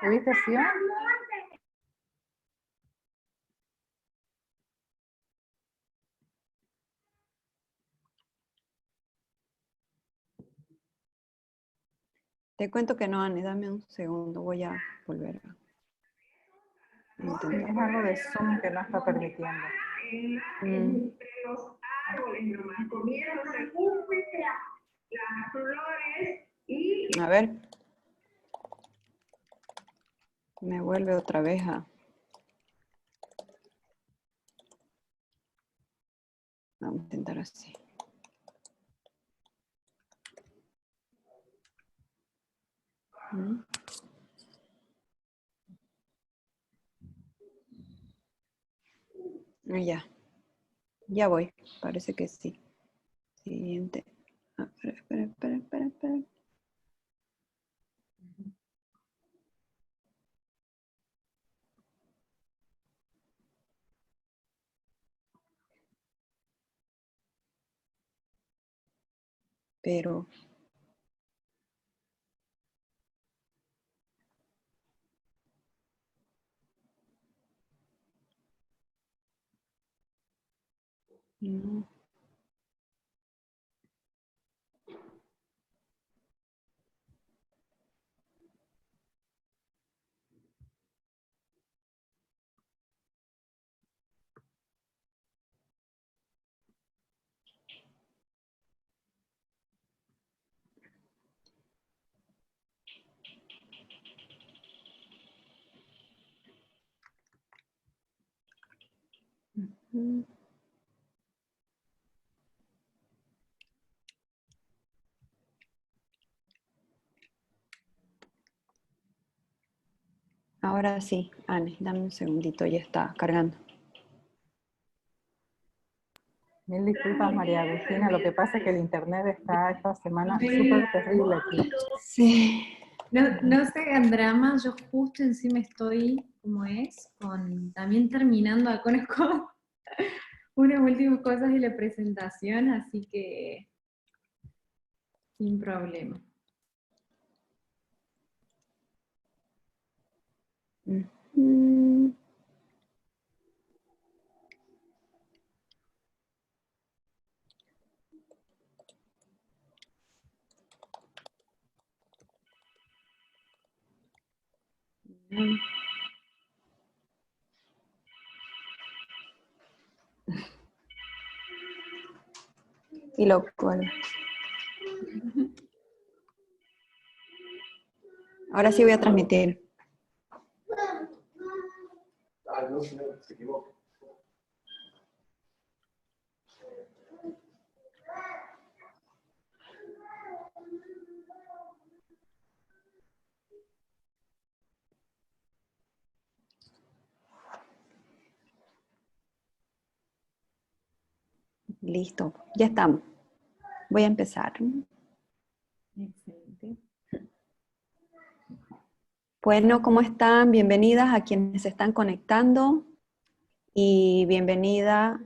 Ubicación. Te cuento que no, Ani, dame un segundo, voy a volver a intentar. Es algo de Zoom que no está permitiendo. Entre los árboles, nomás comiéndose las flores y... A ver. Me vuelve otra vez a... Vamos a intentar así. Ya. Ya voy. Parece que sí. Siguiente. Ah, espera. Pero... no. Ahora sí, Ani, dame un segundito, ya está cargando. Mil disculpas, María Agustina, lo que pasa es que el internet está esta semana súper terrible aquí. Sí. No se hagan drama, yo justo encima estoy, como es, también terminando con unas últimas cosas de la presentación, así que sin problema. Y lo cual. Ahora sí voy a transmitir. No, se equivoca. Listo, ya estamos. Voy a empezar. Excelente. Bueno, ¿cómo están? Bienvenidas a quienes se están conectando y bienvenida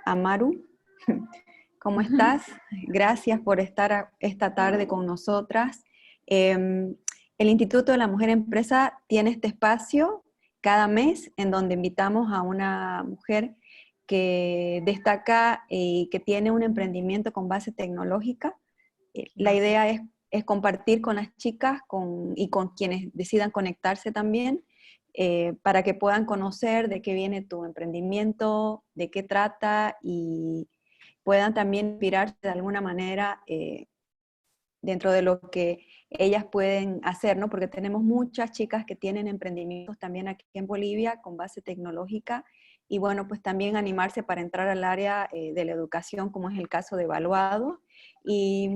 a Maru. ¿Cómo estás? Gracias por estar esta tarde con nosotras. El Instituto de la Mujer Empresa tiene este espacio cada mes en donde invitamos a una mujer que destaca y que tiene un emprendimiento con base tecnológica. La idea es compartir con las chicas y con quienes decidan conectarse también, para que puedan conocer de qué viene tu emprendimiento, de qué trata y puedan también inspirarse de alguna manera dentro de lo que ellas pueden hacer, ¿no? Porque tenemos muchas chicas que tienen emprendimientos también aquí en Bolivia con base tecnológica y bueno, pues también animarse para entrar al área de la educación, como es el caso de Evaluado. Y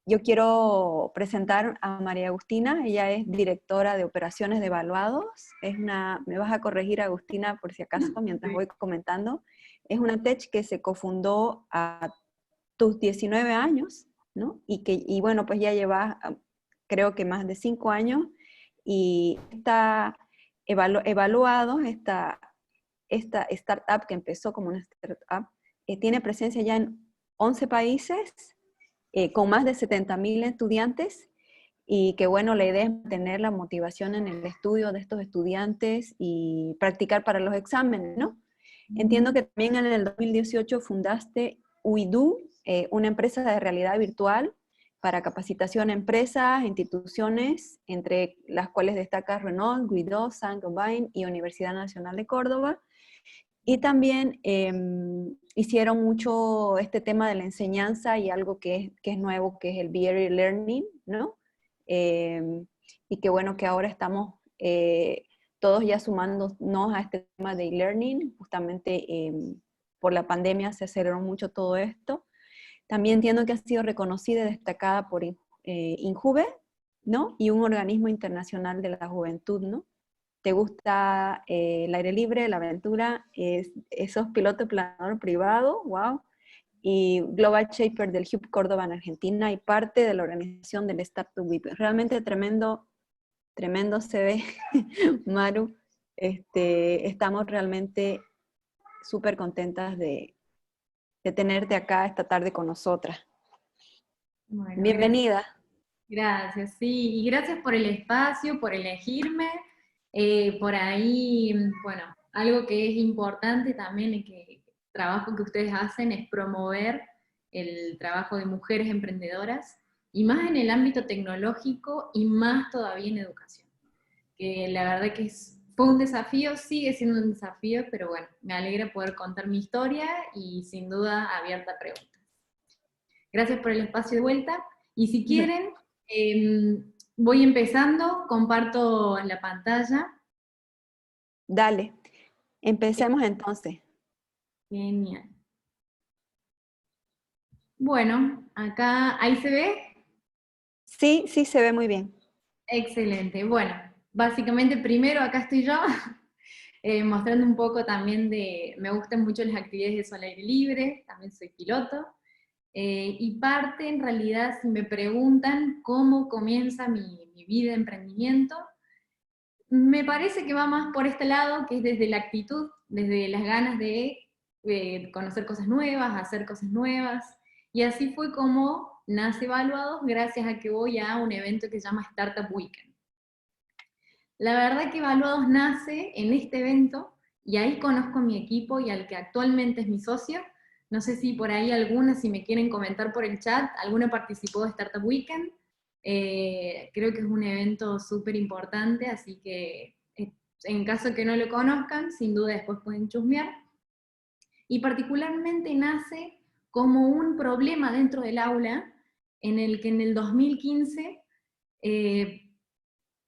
yo quiero presentar a María Agustina, ella es directora de operaciones de Evaluados, me vas a corregir Agustina por si acaso mientras voy comentando, es una tech que se cofundó a tus 19 años, ¿no? Y bueno, pues ya llevas creo que más de 5 años y está Evaluados, esta startup que empezó como una startup, tiene presencia ya en 11 países, con más de 70.000 estudiantes y que bueno, la idea es mantener la motivación en el estudio de estos estudiantes y practicar para los exámenes, ¿no? Entiendo que también en el 2018 fundaste UIDU, una empresa de realidad virtual para capacitación a empresas, instituciones, entre las cuales destaca Renault, Guido, Saint-Gobain y Universidad Nacional de Córdoba. Y también hicieron mucho este tema de la enseñanza y algo que es nuevo, que es el BRE Learning, ¿no? Y que bueno, que ahora estamos todos ya sumándonos a este tema de e-learning, justamente por la pandemia se aceleró mucho todo esto. También entiendo que ha sido reconocida y destacada por INJUVE, ¿no? Y un organismo internacional de la juventud, ¿no? ¿Te gusta el aire libre, la aventura? Sos piloto planador privado, wow. Y Global Shaper del Hub Córdoba en Argentina y parte de la organización del Startup Week. Realmente tremendo CV, Maru. Estamos realmente súper contentas de tenerte acá esta tarde con nosotras. Bueno, Bienvenida. Gracias, sí, y gracias por el espacio, por elegirme. Por ahí, bueno, algo que es importante también y que el trabajo que ustedes hacen es promover el trabajo de mujeres emprendedoras, y más en el ámbito tecnológico y más todavía en educación. Que la verdad que fue un desafío, sigue siendo un desafío, pero bueno, me alegra poder contar mi historia y sin duda abierta a preguntas. Gracias por el espacio de vuelta, y si quieren, voy empezando, comparto la pantalla. Dale, empecemos entonces. Genial. Bueno, acá, ¿ahí se ve? Sí, sí, se ve muy bien. Excelente. Bueno, básicamente primero acá estoy yo, mostrando un poco también me gustan mucho las actividades de sol aire libre, también soy piloto, y parte en realidad, si me preguntan cómo comienza mi vida de emprendimiento, me parece que va más por este lado, que es desde la actitud, desde las ganas de conocer cosas nuevas, hacer cosas nuevas, y así fue como nace Evaluados, gracias a que voy a un evento que se llama Startup Weekend. La verdad que Evaluados nace en este evento, y ahí conozco a mi equipo y al que actualmente es mi socio. No sé si por ahí alguna, si me quieren comentar por el chat, alguna participó de Startup Weekend. Creo que es un evento súper importante, así que en caso que no lo conozcan, sin duda después pueden chusmear. Y particularmente nace como un problema dentro del aula, en el que en el 2015,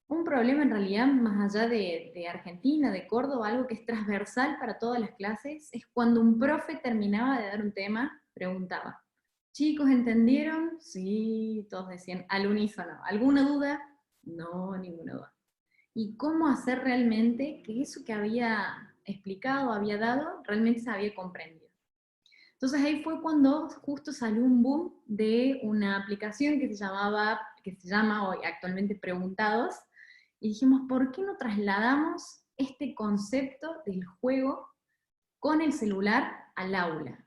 un problema en realidad más allá de Argentina, de Córdoba, algo que es transversal para todas las clases, es cuando un profe terminaba de dar un tema, preguntaba: ¿chicos entendieron? Sí, todos decían al unísono. ¿Alguna duda? No, ninguna duda. ¿Y cómo hacer realmente que eso que había explicado, había dado, realmente se había comprendido? Entonces ahí fue cuando justo salió un boom de una aplicación que se llama hoy actualmente Preguntados, y dijimos, ¿por qué no trasladamos este concepto del juego con el celular al aula?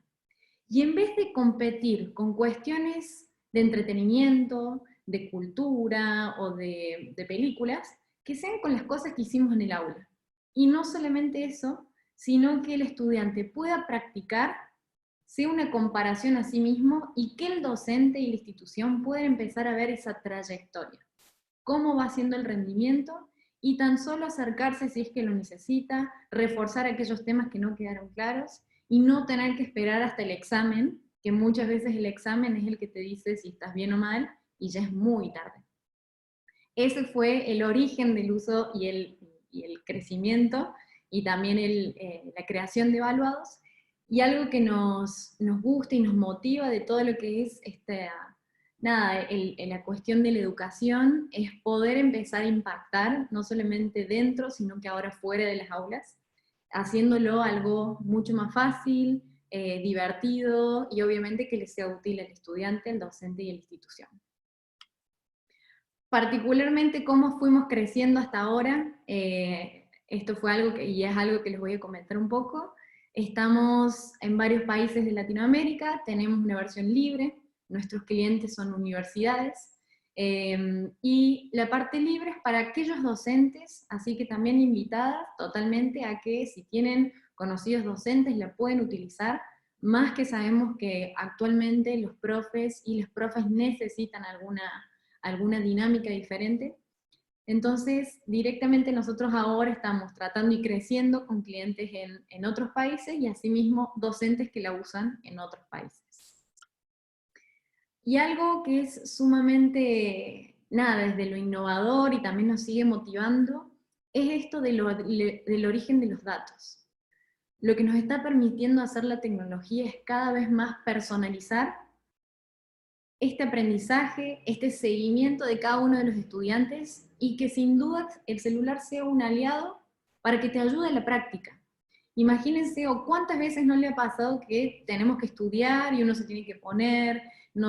Y en vez de competir con cuestiones de entretenimiento, de cultura o de películas, que sean con las cosas que hicimos en el aula. Y no solamente eso, sino que el estudiante pueda practicar, sea una comparación a sí mismo, y que el docente y la institución puedan empezar a ver esa trayectoria. Cómo va siendo el rendimiento, y tan solo acercarse si es que lo necesita, reforzar aquellos temas que no quedaron claros, y no tener que esperar hasta el examen, que muchas veces el examen es el que te dice si estás bien o mal, y ya es muy tarde. Ese fue el origen del uso y el crecimiento, y también la creación de Evaluados, y algo que nos gusta y nos motiva de todo lo que es la cuestión de la educación, es poder empezar a impactar, no solamente dentro, sino que ahora fuera de las aulas, haciéndolo algo mucho más fácil, divertido, y obviamente que le sea útil al estudiante, al docente y a la institución. Particularmente cómo fuimos creciendo hasta ahora, esto fue algo y es algo que les voy a comentar un poco. Estamos en varios países de Latinoamérica, tenemos una versión libre, nuestros clientes son universidades, Y la parte libre es para aquellos docentes, así que también invitadas totalmente a que si tienen conocidos docentes la pueden utilizar, más que sabemos que actualmente los profes y las profes necesitan alguna dinámica diferente. Entonces, directamente nosotros ahora estamos tratando y creciendo con clientes en otros países y asimismo docentes que la usan en otros países. Y algo que es sumamente, desde lo innovador y también nos sigue motivando, es esto del origen de los datos. Lo que nos está permitiendo hacer la tecnología es cada vez más personalizar este aprendizaje, este seguimiento de cada uno de los estudiantes, y que sin duda el celular sea un aliado para que te ayude en la práctica. Imagínense, o cuántas veces no le ha pasado que tenemos que estudiar y uno se tiene que poner,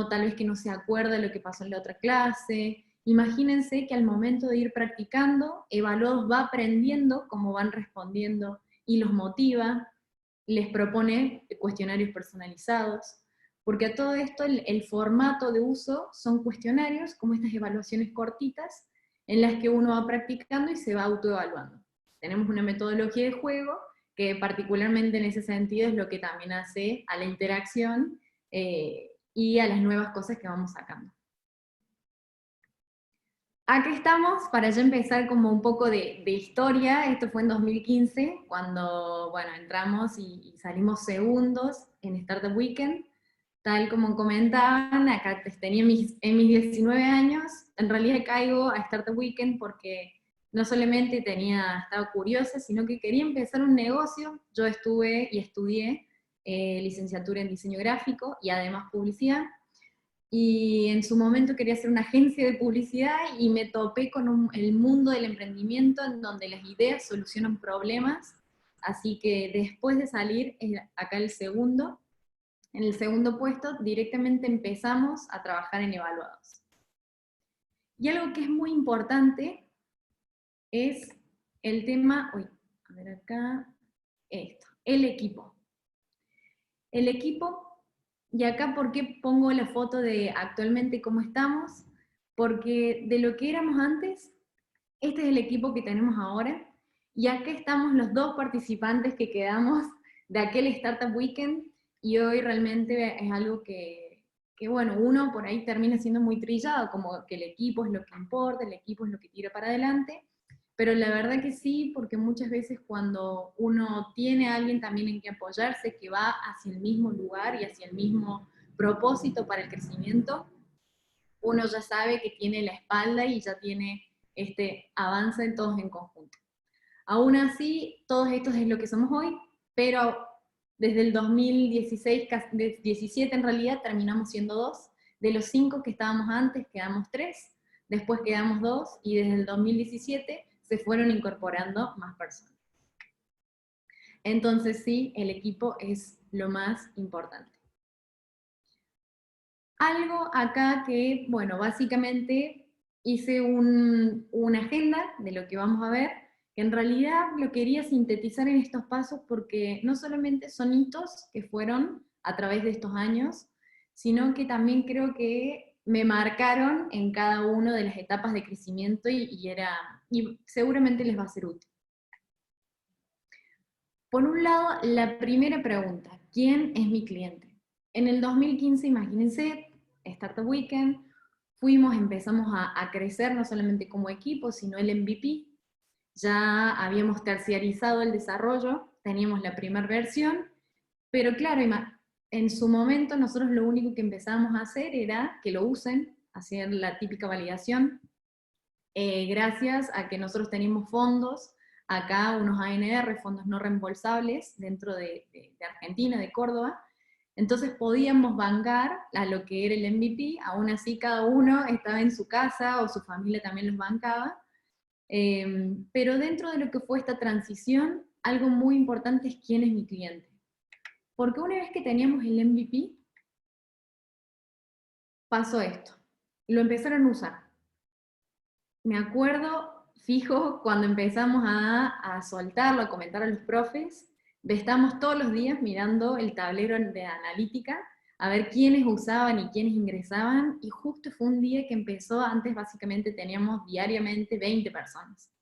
tal vez que no se acuerda de lo que pasó en la otra clase. Imagínense que al momento de ir practicando, Evaluados va aprendiendo cómo van respondiendo y los motiva, les propone cuestionarios personalizados, porque a todo esto el formato de uso son cuestionarios, como estas evaluaciones cortitas, en las que uno va practicando y se va autoevaluando. Tenemos una metodología de juego, que particularmente en ese sentido es lo que también hace a la interacción y a las nuevas cosas que vamos sacando. Aquí estamos, para ya empezar como un poco de historia. Esto fue en 2015, cuando entramos y salimos segundos en Startup Weekend. Tal como comentaban, acá tenía en mis 19 años, en realidad caigo a Startup Weekend porque no solamente estaba curiosa, sino que quería empezar un negocio. Yo estuve y estudié licenciatura en diseño gráfico y además publicidad, y en su momento quería hacer una agencia de publicidad y me topé con el mundo del emprendimiento en donde las ideas solucionan problemas, así que después de salir acá en el segundo puesto, directamente empezamos a trabajar en Evaluados. Y algo que es muy importante es el tema, a ver acá, el equipo. El equipo, y acá ¿por qué pongo la foto de actualmente cómo estamos? Porque de lo que éramos antes, este es el equipo que tenemos ahora, y acá estamos los dos participantes que quedamos de aquel Startup Weekend, y hoy realmente es algo que uno por ahí termina siendo muy trillado, como que el equipo es lo que importa, el equipo es lo que tira para adelante, pero la verdad que sí, porque muchas veces cuando uno tiene a alguien también en que apoyarse, que va hacia el mismo lugar y hacia el mismo propósito para el crecimiento, uno ya sabe que tiene la espalda y ya tiene avance en todos en conjunto. Aún así, todos estos es lo que somos hoy, pero desde el 2016, 17 en realidad, terminamos siendo 2. De los 5 que estábamos antes, quedamos 3, después quedamos 2, y desde el 2017 se fueron incorporando más personas. Entonces sí, el equipo es lo más importante. Algo acá que, básicamente hice una agenda de lo que vamos a ver, que en realidad lo quería sintetizar en estos pasos porque no solamente son hitos que fueron a través de estos años, sino que también creo que me marcaron en cada una de las etapas de crecimiento y seguramente les va a ser útil. Por un lado, la primera pregunta, ¿quién es mi cliente? En el 2015, imagínense, Startup Weekend, empezamos a crecer no solamente como equipo, sino el MVP. Ya habíamos terciarizado el desarrollo, teníamos la primera versión, pero claro, en su momento nosotros lo único que empezamos a hacer era que lo usen, hacer la típica validación, gracias a que nosotros teníamos fondos, acá unos ANR, fondos no reembolsables, dentro de Argentina, de Córdoba. Entonces podíamos bancar a lo que era el MVP, aún así cada uno estaba en su casa o su familia también los bancaba. Pero dentro de lo que fue esta transición, algo muy importante es quién es mi cliente. Porque una vez que teníamos el MVP, pasó esto. Lo empezaron a usar. Me acuerdo, fijo, cuando empezamos a soltarlo, a comentar a los profes, estamos todos los días mirando el tablero de analítica, a ver quiénes usaban y quiénes ingresaban, y justo fue un día que empezó, antes básicamente teníamos diariamente 20 personas.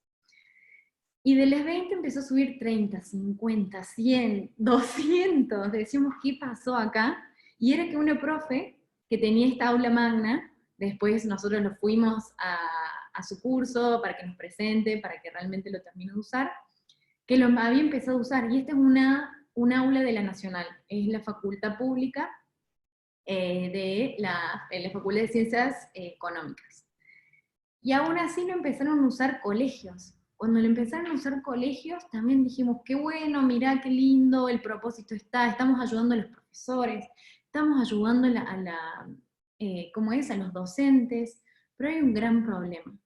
Y de las 20 empezó a subir 30, 50, 100, 200. Decimos, ¿qué pasó acá? Y era que una profe que tenía esta aula magna, después nosotros lo fuimos a su curso para que nos presente, para que realmente lo termine de usar, que lo había empezado a usar. Y esta es un aula de la Nacional, es la facultad pública de la Facultad de Ciencias Económicas. Y aún así lo empezaron a usar colegios. Cuando lo empezaron a usar colegios, también dijimos, qué bueno, mirá qué lindo, el propósito está, estamos ayudando a los profesores, estamos ayudando ¿cómo es? A los docentes, pero hay un gran problema.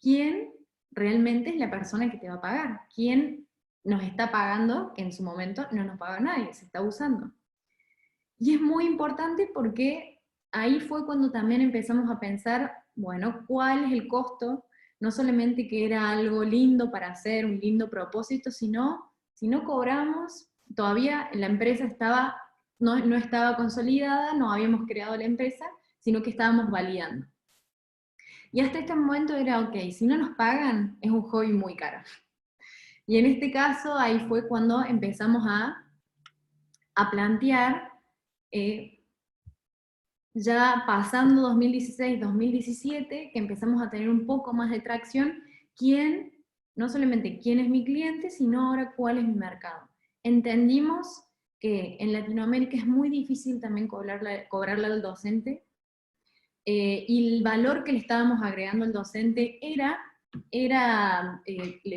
¿Quién realmente es la persona que te va a pagar? ¿Quién nos está pagando, que en su momento no nos paga nadie, se está usando? Y es muy importante porque ahí fue cuando también empezamos a pensar, bueno, ¿cuál es el costo? No solamente que era algo lindo para hacer, un lindo propósito, sino, si no cobramos, todavía la empresa no estaba consolidada, no habíamos creado la empresa, sino que estábamos validando. Y hasta este momento era, ok, si no nos pagan, es un hobby muy caro. Y en este caso, ahí fue cuando empezamos a plantear, ya pasando 2016-2017, que empezamos a tener un poco más de tracción, no solamente quién es mi cliente, sino ahora cuál es mi mercado. Entendimos que en Latinoamérica es muy difícil también cobrarle al docente, y el valor que le estábamos agregando al docente le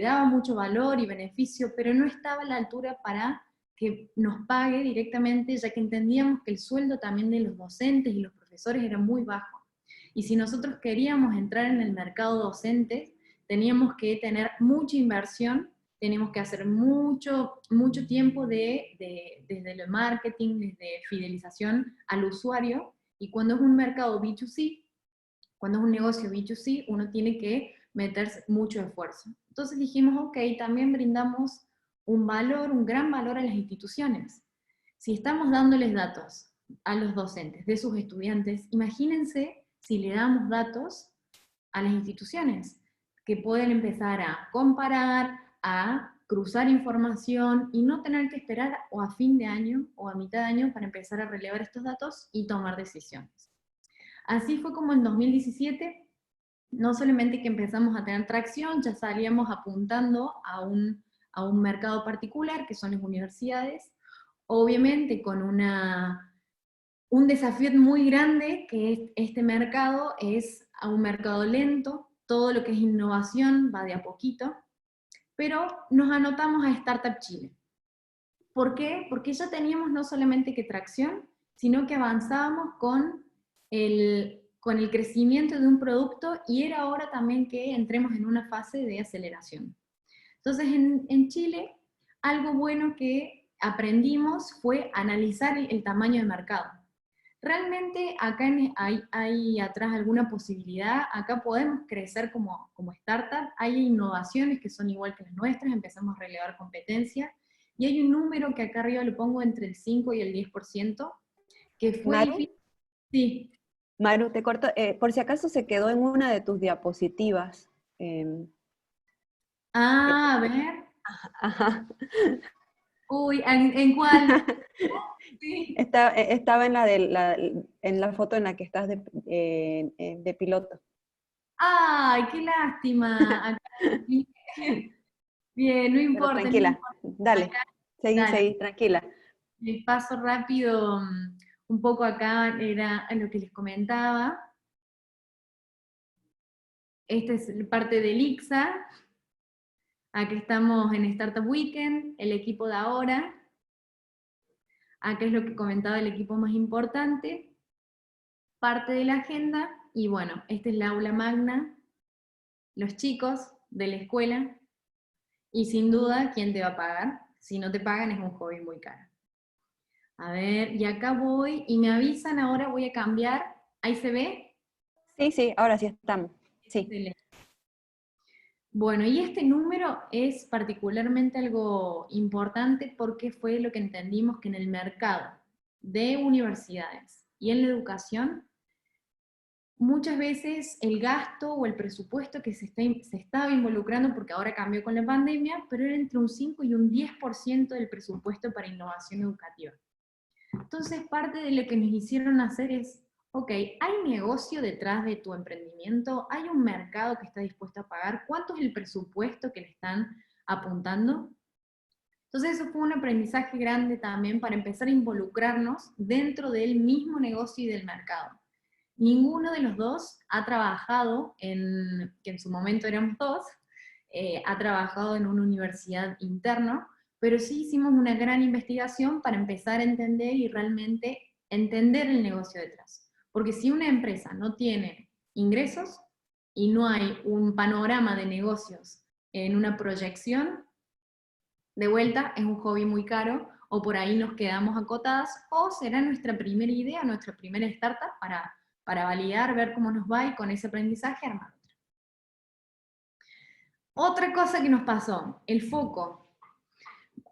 daba mucho valor y beneficio, pero no estaba a la altura para que nos pague directamente, ya que entendíamos que el sueldo también de los docentes y los profesores era muy bajo. Y si nosotros queríamos entrar en el mercado docente, teníamos que tener mucha inversión, teníamos que hacer mucho tiempo desde el marketing, desde fidelización al usuario, y cuando es un mercado B2C, cuando es un negocio B2C, uno tiene que meterse mucho esfuerzo. Entonces dijimos, ok, también brindamos un gran valor a las instituciones. Si estamos dándoles datos a los docentes de sus estudiantes, imagínense si le damos datos a las instituciones, que pueden empezar a comparar, a cruzar información y no tener que esperar o a fin de año o a mitad de año para empezar a relevar estos datos y tomar decisiones. Así fue como en 2017, no solamente que empezamos a tener tracción, ya salíamos apuntando a un mercado particular, que son las universidades, obviamente con un desafío muy grande, que este mercado es a un mercado lento, todo lo que es innovación va de a poquito, pero nos anotamos a Startup Chile. ¿Por qué? Porque ya teníamos no solamente que tracción, sino que avanzábamos con el crecimiento de un producto, y era hora también que entremos en una fase de aceleración. Entonces en Chile, algo bueno que aprendimos fue analizar el tamaño del mercado. Realmente acá hay atrás alguna posibilidad, acá podemos crecer como startup, hay innovaciones que son igual que las nuestras, empezamos a relevar competencia, y hay un número que acá arriba lo pongo entre el 5 y el 10%, que fue ¿Maru? difícil. Sí. Maru, te corto, por si acaso se quedó en una de tus diapositivas. A ver. Ajá. Uy, ¿en cuál? Sí. Estaba en la foto en la que estás de piloto. Ay, qué lástima. Bien, no Pero importa. tranquila, No importa. dale, Acá, seguí, dale. tranquila. Les paso rápido un poco acá, era lo que les comentaba. Esta es parte del ICSA. Aquí estamos en Startup Weekend, el equipo de ahora. Acá es lo que comentaba, el equipo más importante. Parte de la agenda, y bueno, esta es la aula magna, los chicos de la escuela, y sin duda, ¿quién te va a pagar? Si no te pagan es un hobby muy caro. A ver, y acá voy, y me avisan ahora, voy a cambiar. ¿Ahí se ve? Sí, ahora sí estamos. Sí. Excelente. Bueno, y este número es particularmente algo importante porque fue lo que entendimos que en el mercado de universidades y en la educación, muchas veces el gasto o el presupuesto que se estaba involucrando, porque ahora cambió con la pandemia, pero era entre un 5 y un 10% del presupuesto para innovación educativa. Entonces, parte de lo que nos hicieron hacer es, ok, ¿hay negocio detrás de tu emprendimiento? ¿Hay un mercado que está dispuesto a pagar? ¿Cuánto es el presupuesto que le están apuntando? Entonces eso fue un aprendizaje grande también para empezar a involucrarnos dentro del mismo negocio y del mercado. Ninguno de los dos ha trabajado que en su momento éramos dos, ha trabajado en una universidad interna, pero sí hicimos una gran investigación para empezar a entender y realmente entender el negocio detrás. Porque si una empresa no tiene ingresos y no hay un panorama de negocios en una proyección, de vuelta es un hobby muy caro, o por ahí nos quedamos acotadas, o será nuestra primera idea, nuestra primera startup para validar, ver cómo nos va y con ese aprendizaje armar otra. Otra cosa que nos pasó, el foco.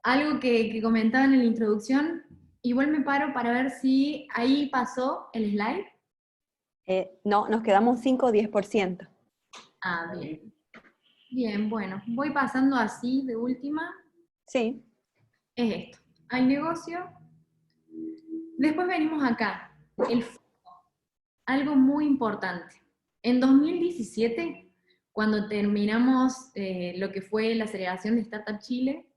Algo que comentaba en la introducción, igual me paro para ver si ahí pasó el slide. No, nos quedamos 5 o 10%. Ah, bien. Bien, bueno, voy pasando así de última. Sí. Es esto. Hay negocio. Después venimos acá. El foco. Algo muy importante. En 2017, cuando terminamos lo que fue la aceleración de Startup Chile,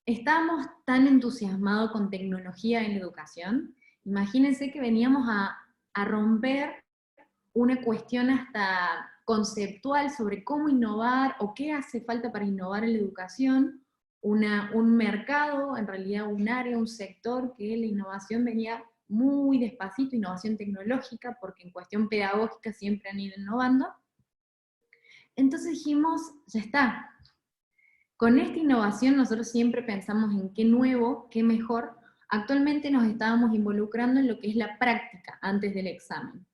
estábamos tan entusiasmados con tecnología en la educación. Imagínense que veníamos a romper una cuestión hasta conceptual sobre cómo innovar o qué hace falta para innovar en la educación, un mercado, en realidad un área, un sector que la innovación venía muy despacito, innovación tecnológica, porque en cuestión pedagógica siempre han ido innovando. Entonces dijimos, ya está. Con esta innovación nosotros siempre pensamos en qué nuevo, qué mejor. Actualmente nos estábamos involucrando en lo que es la práctica antes del examen.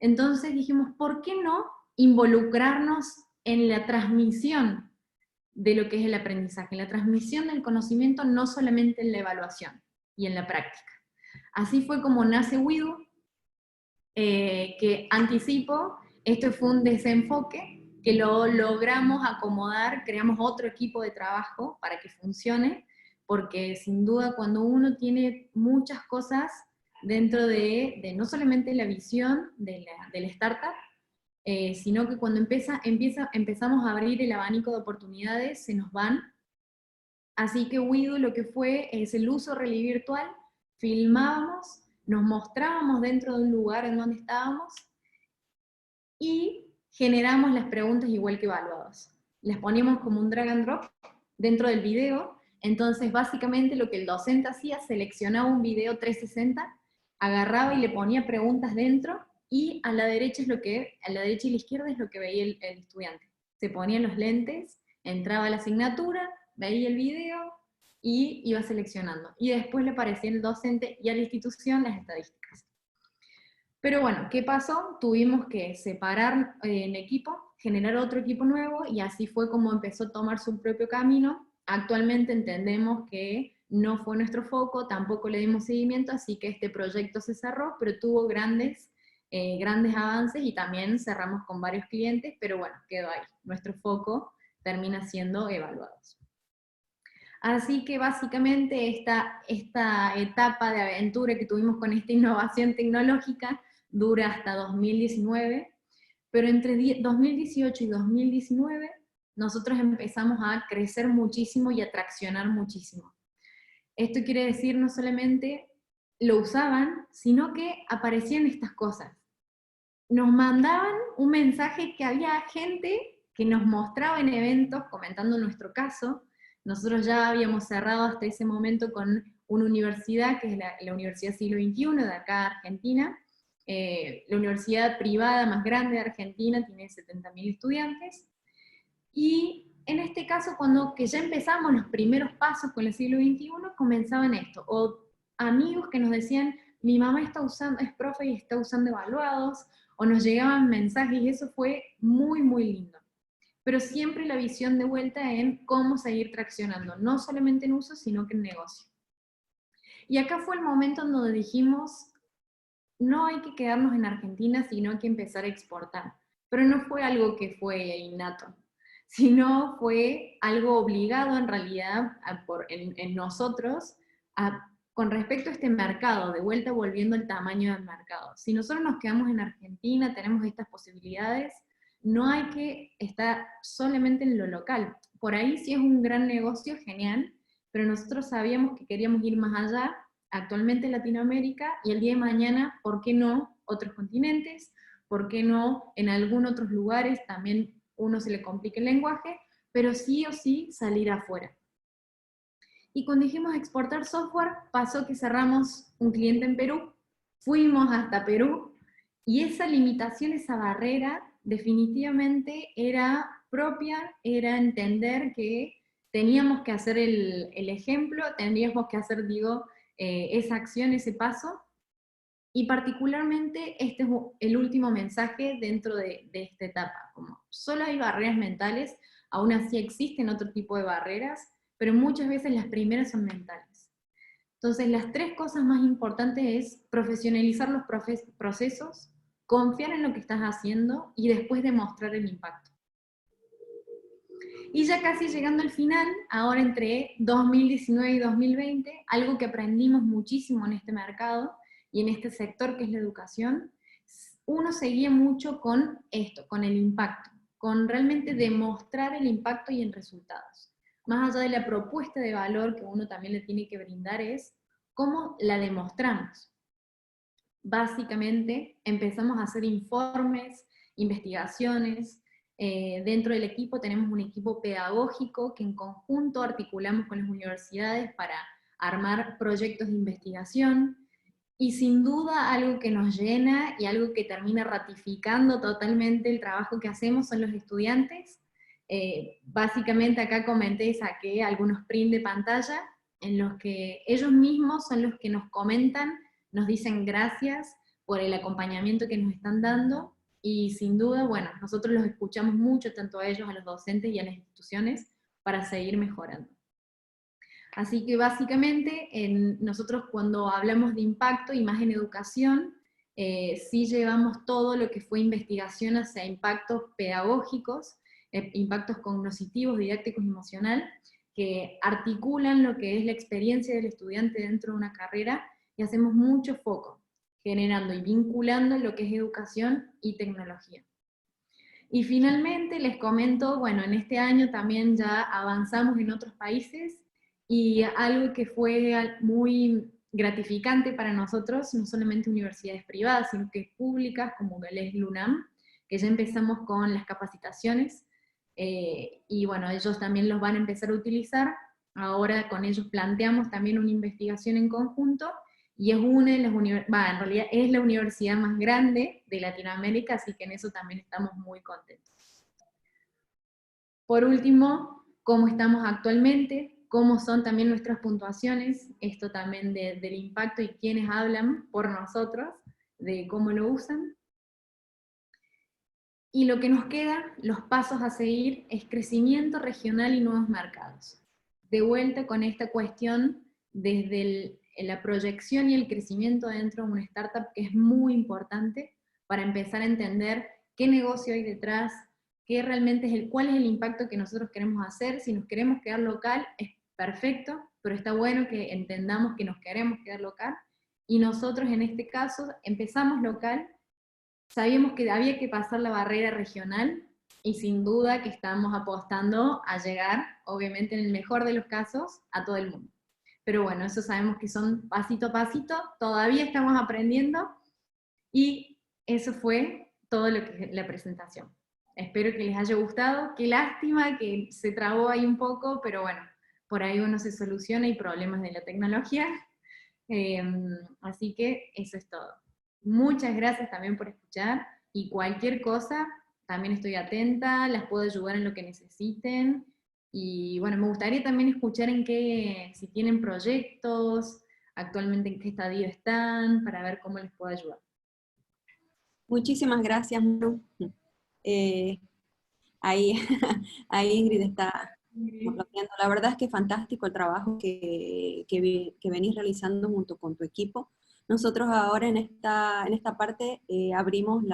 Entonces dijimos, ¿por qué no involucrarnos en la transmisión de lo que es el aprendizaje, en la transmisión del conocimiento, no solamente en la evaluación y en la práctica? Así fue como nace WIDU, que anticipo, esto fue un desenfoque, que lo logramos acomodar, creamos otro equipo de trabajo para que funcione, porque sin duda cuando uno tiene muchas cosas dentro de no solamente la visión de la startup, sino que cuando empezamos a abrir el abanico de oportunidades, se nos van. Así que WIDU lo que fue es el uso relieve virtual, filmábamos, nos mostrábamos dentro de un lugar en donde estábamos, y generamos las preguntas igual que evaluados. Las poníamos como un drag and drop dentro del video, entonces básicamente lo que el docente hacía, seleccionaba un video 360, agarraba y le ponía preguntas dentro, y a la derecha y la izquierda es lo que veía el estudiante. Se ponían los lentes, entraba a la asignatura, veía el video y iba seleccionando. Y después le aparecía al docente y a la institución las estadísticas. Pero bueno, ¿qué pasó? Tuvimos que separar en equipo, generar otro equipo nuevo, y así fue como empezó a tomar su propio camino. Actualmente entendemos que no fue nuestro foco, tampoco le dimos seguimiento, así que este proyecto se cerró, pero tuvo grandes avances, y también cerramos con varios clientes, pero bueno, quedó ahí. Nuestro foco termina siendo evaluados. Así que básicamente esta etapa de aventura que tuvimos con esta innovación tecnológica dura hasta 2019, pero entre 2018 y 2019 nosotros empezamos a crecer muchísimo y a traccionar muchísimo. Esto quiere decir no solamente lo usaban, sino que aparecían estas cosas. Nos mandaban un mensaje que había gente que nos mostraba en eventos comentando nuestro caso. Nosotros ya habíamos cerrado hasta ese momento con una universidad, que es la Universidad Siglo XXI de acá de Argentina, la universidad privada más grande de Argentina, tiene 70.000 estudiantes, y en este caso, cuando que ya empezamos los primeros pasos con el Siglo XXI, comenzaban esto, o amigos que nos decían, mi mamá es profe y está usando evaluados, o nos llegaban mensajes, y eso fue muy, muy lindo. Pero siempre la visión de vuelta en cómo seguir traccionando, no solamente en uso, sino que en negocio. Y acá fue el momento en donde dijimos, no hay que quedarnos en Argentina, sino hay que empezar a exportar. Pero no fue algo que fue innato, sino fue algo obligado en realidad en nosotros con respecto a este mercado, de vuelta volviendo al tamaño del mercado. Si nosotros nos quedamos en Argentina, tenemos estas posibilidades, no hay que estar solamente en lo local. Por ahí sí es un gran negocio, genial, pero nosotros sabíamos que queríamos ir más allá, actualmente en Latinoamérica, y el día de mañana, ¿por qué no otros continentes? ¿Por qué no en algunos otros lugares? También uno se le complica el lenguaje, pero sí o sí salir afuera. Y cuando dijimos exportar software, pasó que cerramos un cliente en Perú, fuimos hasta Perú, y esa limitación, esa barrera, definitivamente era propia, era entender que teníamos que hacer el ejemplo, tendríamos que hacer, esa acción, ese paso, y particularmente este es el último mensaje dentro de esta etapa, como solo hay barreras mentales, aún así existen otro tipo de barreras, pero muchas veces las primeras son mentales. Entonces las tres cosas más importantes es profesionalizar los procesos, confiar en lo que estás haciendo y después demostrar el impacto. Y ya casi llegando al final, ahora entre 2019 y 2020, algo que aprendimos muchísimo en este mercado y en este sector que es la educación, uno seguía mucho con esto, con el impacto, con realmente demostrar el impacto y en resultados. Más allá de la propuesta de valor que uno también le tiene que brindar es cómo la demostramos. Básicamente empezamos a hacer informes, investigaciones. Dentro del equipo tenemos un equipo pedagógico que en conjunto articulamos con las universidades para armar proyectos de investigación, y sin duda algo que nos llena y algo que termina ratificando totalmente el trabajo que hacemos son los estudiantes. Básicamente acá comenté y saqué algunos prints de pantalla en los que ellos mismos son los que nos comentan, nos dicen gracias por el acompañamiento que nos están dando, y sin duda, bueno, nosotros los escuchamos mucho, tanto a ellos, a los docentes y a las instituciones, para seguir mejorando. Así que básicamente nosotros cuando hablamos de impacto y más en educación, sí llevamos todo lo que fue investigación hacia impactos pedagógicos, impactos cognitivos, didácticos y emocional, que articulan lo que es la experiencia del estudiante dentro de una carrera, y hacemos mucho foco, generando y vinculando lo que es educación y tecnología. Y finalmente les comento, bueno, en este año también ya avanzamos en otros países, y algo que fue muy gratificante para nosotros, no solamente universidades privadas, sino que públicas, como es LUNAM, que ya empezamos con las capacitaciones, y bueno, ellos también los van a empezar a utilizar. Ahora con ellos planteamos también una investigación en conjunto, y es una de las en realidad es la universidad más grande de Latinoamérica, así que en eso también estamos muy contentos. Por último, ¿cómo estamos actualmente? ¿Cómo son también nuestras puntuaciones? Esto también del impacto y quiénes hablan por nosotros, de cómo lo usan. Y lo que nos queda, los pasos a seguir, es crecimiento regional y nuevos mercados. De vuelta con esta cuestión desde la proyección y el crecimiento dentro de una startup, que es muy importante para empezar a entender qué negocio hay detrás, qué realmente es cuál es el impacto que nosotros queremos hacer. Si nos queremos quedar local, es perfecto, pero está bueno que entendamos que nos queremos quedar local, y nosotros en este caso empezamos local, sabíamos que había que pasar la barrera regional, y sin duda que estamos apostando a llegar, obviamente en el mejor de los casos, a todo el mundo. Pero bueno, eso sabemos que son pasito a pasito, todavía estamos aprendiendo, y eso fue todo lo que la presentación. Espero que les haya gustado. Qué lástima que se trabó ahí un poco, pero bueno, por ahí uno se soluciona, y problemas de la tecnología. Así que eso es todo. Muchas gracias también por escuchar, y cualquier cosa, también estoy atenta, las puedo ayudar en lo que necesiten. Y bueno, me gustaría también escuchar si tienen proyectos, actualmente en qué estadio están, para ver cómo les puedo ayudar. Muchísimas gracias, Maru. Ahí, ahí Ingrid está aplaudiendo. La verdad es que fantástico el trabajo que venís realizando junto con tu equipo. Nosotros ahora en esta parte abrimos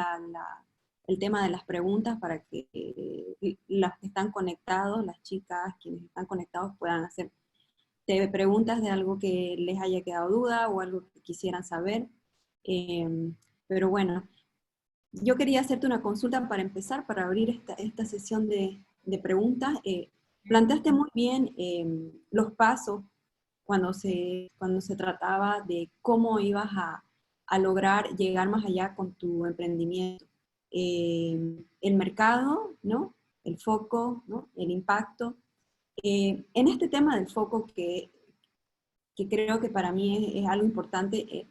el tema de las preguntas para que las que están conectados, las chicas, quienes están conectados, puedan hacer preguntas de algo que les haya quedado duda o algo que quisieran saber. Pero bueno, yo quería hacerte una consulta para empezar, para abrir esta sesión de preguntas. Planteaste muy bien los pasos cuando se trataba de cómo ibas a lograr llegar más allá con tu emprendimiento. El mercado, ¿no? El foco, ¿no? El impacto. En este tema del foco que creo que para mí es algo importante,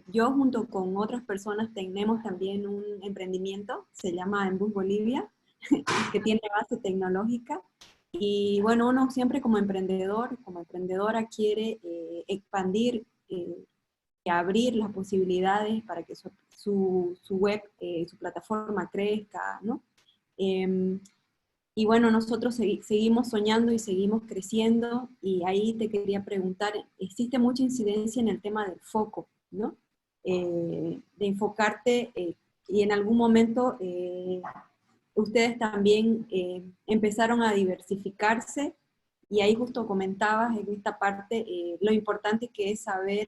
yo junto con otras personas tenemos también un emprendimiento, se llama Embus Bolivia, que tiene base tecnológica. Y bueno, uno siempre como emprendedor, como emprendedora quiere expandir y abrir las posibilidades para que su web, su plataforma crezca, ¿no? Y bueno, nosotros seguimos soñando y seguimos creciendo, y ahí te quería preguntar, existe mucha incidencia en el tema del foco, ¿no? De enfocarte, y en algún momento ustedes también empezaron a diversificarse, y ahí justo comentabas en esta parte lo importante que es saber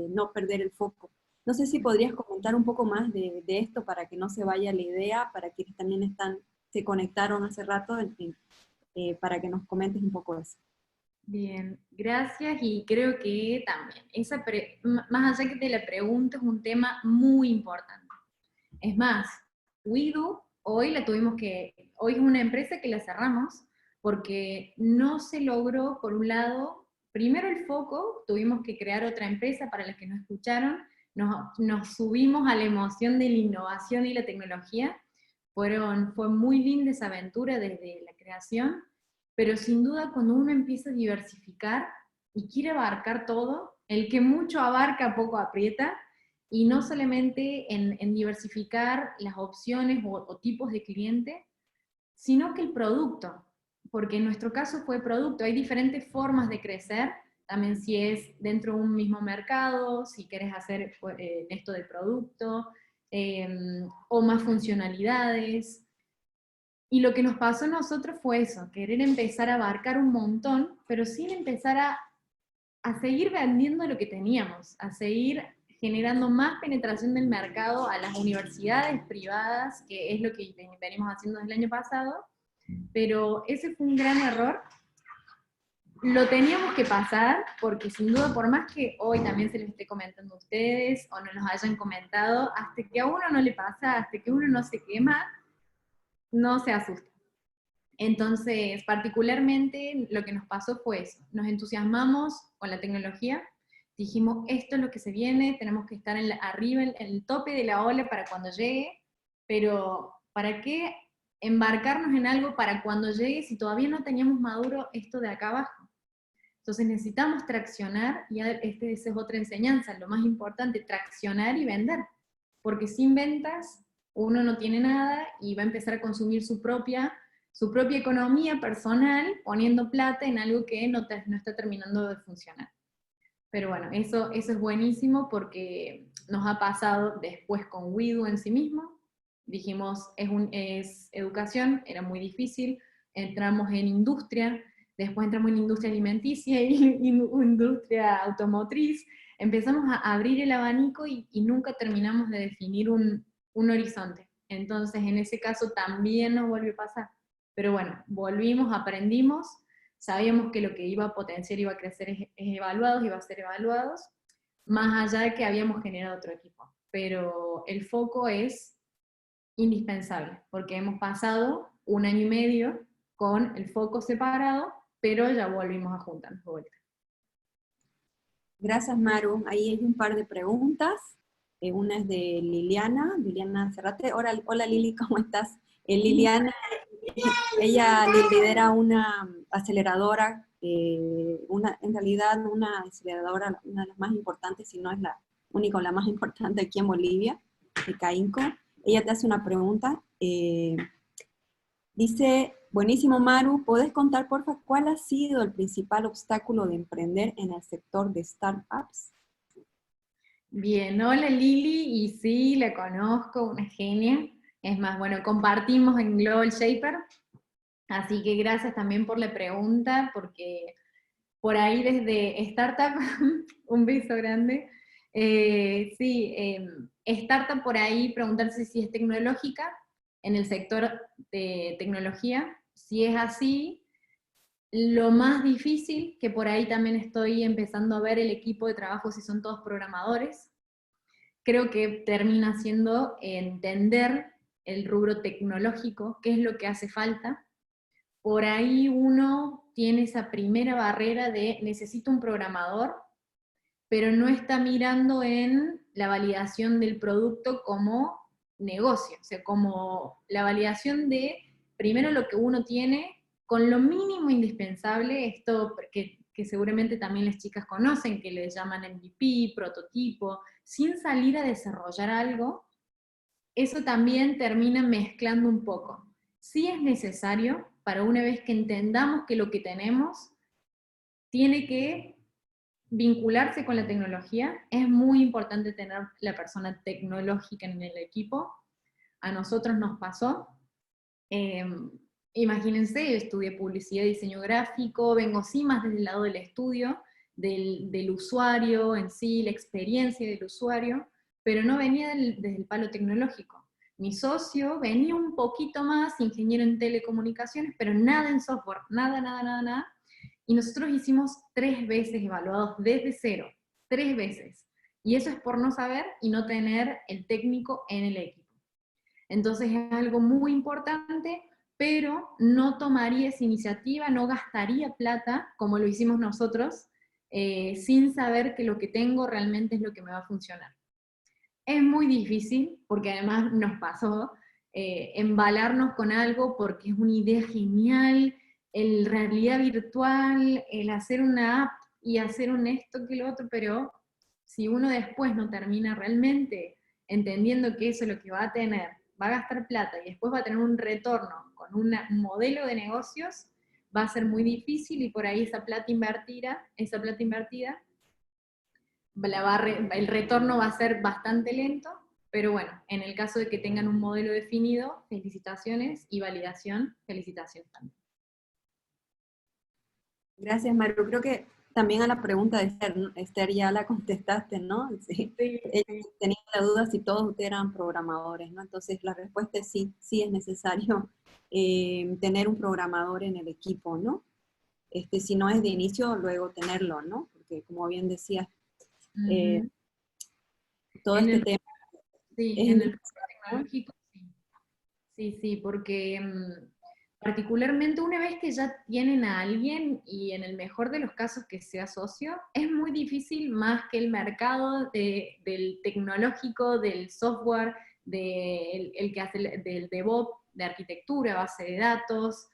no perder el foco. No sé si podrías comentar un poco más de esto para que no se vaya la idea, para quienes también se conectaron hace rato, en fin, para que nos comentes un poco eso. Bien, gracias, y creo que también, más allá que te la pregunta, es un tema muy importante. Es más, Widu, hoy es una empresa que la cerramos, porque no se logró, por un lado, primero el foco, tuvimos que crear otra empresa. Para los que no escucharon, nos subimos a la emoción de la innovación y la tecnología. Fue muy linda esa aventura desde la creación, pero sin duda cuando uno empieza a diversificar y quiere abarcar todo, el que mucho abarca poco aprieta, y no solamente en diversificar las opciones o tipos de cliente, sino que el producto, porque en nuestro caso fue producto. Hay diferentes formas de crecer, también si es dentro de un mismo mercado, si quieres hacer esto de producto, o más funcionalidades. Y lo que nos pasó a nosotros fue eso, querer empezar a abarcar un montón, pero sin empezar a seguir vendiendo lo que teníamos, a seguir generando más penetración del mercado a las universidades privadas, que es lo que venimos haciendo desde el año pasado. Pero ese fue un gran error. Lo teníamos que pasar, porque sin duda, por más que hoy también se les esté comentando a ustedes, o no nos hayan comentado, hasta que a uno no le pasa, hasta que uno no se quema, no se asusta. Entonces, particularmente, lo que nos pasó fue eso. Nos entusiasmamos con la tecnología, dijimos, esto es lo que se viene, tenemos que estar arriba, en el tope de la ola para cuando llegue, pero ¿para qué embarcarnos en algo para cuando llegue si todavía no teníamos maduro esto de acá abajo? Entonces necesitamos traccionar, y esa es otra enseñanza, lo más importante, traccionar y vender, porque sin ventas uno no tiene nada y va a empezar a consumir su propia economía personal, poniendo plata en algo que no está terminando de funcionar. Pero bueno, eso es buenísimo, porque nos ha pasado después con Widu en sí mismo. Dijimos, es educación, era muy difícil, entramos en industria, después entramos en industria alimenticia y industria automotriz, empezamos a abrir el abanico y nunca terminamos de definir un horizonte. Entonces en ese caso también nos volvió a pasar. Pero bueno, volvimos, aprendimos, sabíamos que lo que iba a potenciar, iba a crecer iba a ser evaluados, más allá de que habíamos generado otro equipo. Pero el foco es indispensable, porque hemos pasado 1 año y medio con el foco separado, pero ya volvimos a juntarnos de vuelta. Gracias, Maru. Ahí hay un par de preguntas. Una es de Liliana Cerrate. Hola Lili, ¿cómo estás? Liliana, ella lidera una aceleradora, en realidad una aceleradora, una de las más importantes, si no es la única o la más importante aquí en Bolivia, de CAINCO. Ella te hace una pregunta. Dice, Buenísimo, Maru. ¿Podés contar, porfa, cuál ha sido el principal obstáculo de emprender en el sector de startups? Bien, hola Lili, y sí, la conozco, una genia. Es más, bueno, compartimos en Global Shaper, así que gracias también por la pregunta, porque por ahí desde Startup, un beso grande. Sí, Startup por ahí, preguntarse si es tecnológica, en el sector de tecnología. Si es así, lo más difícil, que por ahí también estoy empezando a ver el equipo de trabajo si son todos programadores, creo que termina siendo entender el rubro tecnológico, qué es lo que hace falta. Por ahí uno tiene esa primera barrera de necesito un programador, pero no está mirando en la validación del producto como negocio, o sea, como la validación de primero lo que uno tiene con lo mínimo indispensable, esto que seguramente también las chicas conocen, que le llaman MVP, prototipo, sin salir a desarrollar algo, eso también termina mezclando un poco. Sí es necesario, para una vez que entendamos que lo que tenemos tiene que vincularse con la tecnología, es muy importante tener la persona tecnológica en el equipo. A nosotros nos pasó. Eh, Imagínense, yo estudié publicidad y diseño gráfico, vengo sí más desde el lado del estudio, del usuario en sí, la experiencia del usuario, pero no venía desde el palo tecnológico. Mi socio venía un poquito más, ingeniero en telecomunicaciones, pero nada en software, nada, nada, nada, nada. Y nosotros hicimos 3 veces evaluados desde cero, 3 veces. Y eso es por no saber y no tener el técnico en el equipo. Entonces es algo muy importante, pero no tomaría esa iniciativa, no gastaría plata, como lo hicimos nosotros, sin saber que lo que tengo realmente es lo que me va a funcionar. Es muy difícil, porque además nos pasó, embalarnos con algo porque es una idea genial, el realidad virtual, el hacer una app y hacer un esto que lo otro, pero si uno después no termina realmente entendiendo que eso es lo que va a tener, va a gastar plata y después va a tener un retorno con un modelo de negocios, va a ser muy difícil y por ahí esa plata invertida el retorno va a ser bastante lento, pero bueno, en el caso de que tengan un modelo definido, felicitaciones, y validación, felicitaciones también. Gracias, Maru. Creo que también a la pregunta de Esther, ¿no? Esther ya la contestaste, ¿no? Sí. Sí, Ella sí. tenía la duda si todos ustedes eran programadores, ¿no? Entonces la respuesta es sí, sí es necesario tener un programador en el equipo, ¿no? Si no es de inicio, luego tenerlo, ¿no? Porque como bien decías, eh, Ujú. todo En este el, tema sí, es en el rubro indispensable. tecnológico, sí. Sí, sí, porque particularmente una vez que ya tienen a alguien, y en el mejor de los casos que sea socio, es muy difícil más que el mercado del tecnológico, del software, el que hace del DevOps, de arquitectura, base de datos.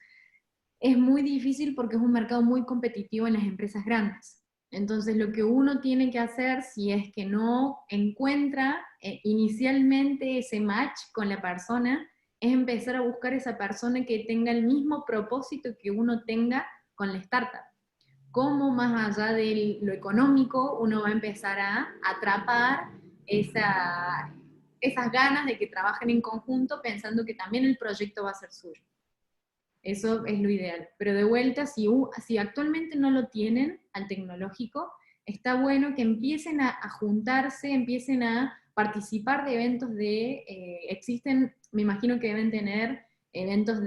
Es muy difícil porque es un mercado muy competitivo en las empresas grandes. Entonces lo que uno tiene que hacer, si es que no encuentra inicialmente ese match con la persona, es empezar a buscar esa persona que tenga el mismo propósito que uno tenga con la startup. Cómo más allá de lo económico uno va a empezar a atrapar esas ganas de que trabajen en conjunto pensando que también el proyecto va a ser suyo. Eso es lo ideal. Pero de vuelta, si actualmente no lo tienen al tecnológico, está bueno que empiecen a juntarse, empiecen a participar de eventos existen, me imagino que deben tener eventos